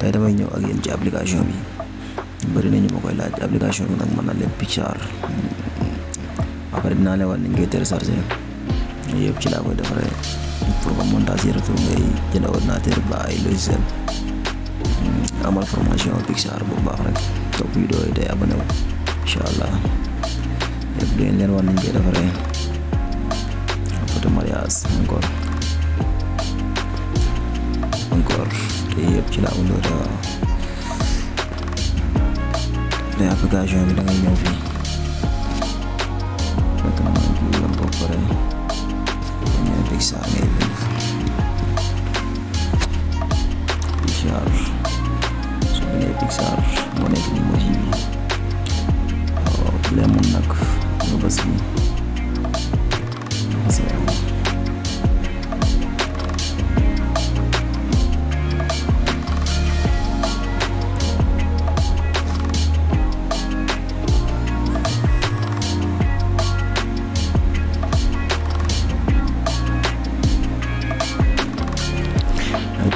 tey damay ñëw ak yéen ci application bi bëri nañu ma koy laaj application bi nag mën na leen Pixar après dinaa leen wan ni ñu koy télécharger yëpp ci laa koy defaree pour nga montage retour ngay jënd ordinateur ba ay logiciel amal formation Pixar bu baax rek topp vidéo yi tey abonné wu incha allah yëpp di leen wan ni ñu koy defaree photo mariage encore te yëpp ci laa ko doon waaw te application bi da ngay ñëw fii fekk na man kii la boo pare ñëw Pixar ngay bind Pixar su bindee Pixar moo nekk ni emoji bi waaw bu lee mun nag nga bës bi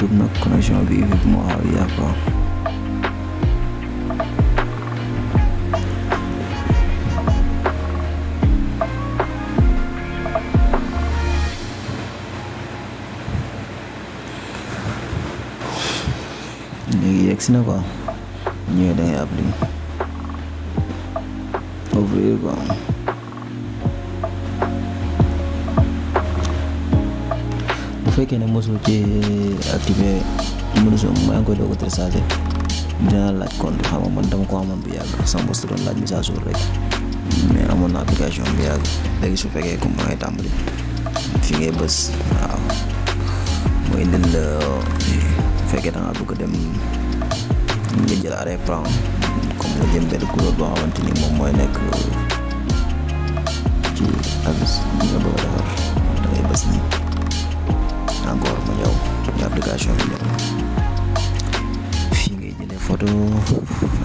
YouTube nag connexion bi moo xaw a yàqu quoi léegi yegg si na quoi ñëwee da ngay appli ouvrir quoi bu fekkee ne mosoo ci activé mosoo maa ngi koy doog a télécharger dina laaj compte xam nga man dama ko amoon bu yàgg sama bos doon laaj mise à jour rek mais amoon na application bu yàgg léegi su fekkee comme maa ngi tàmbali fi ngay bës waaw mooy indil la bu fekkee da nga bëgg dem nga jël arrêt plan comme nga jëm benn couleur boo xamante ni moom mooy nekk ci avis bi nga bëgg a defar da ngay bës nii encore ma ñëw ci application bi ñëw fii ngay jëlee photo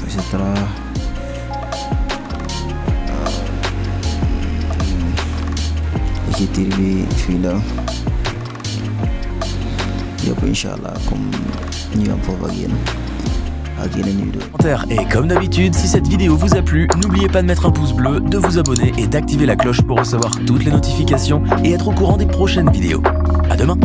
et cetera écriture bi fii la yëpp incha allah comme ñu am foofu ak yéen Et comme d'habitude, si cette vidéo vous a plu, n'oubliez pas de mettre un pouce bleu, de vous abonner et d'activer la cloche pour recevoir toutes les notifications et être au courant des prochaines vidéos. À demain!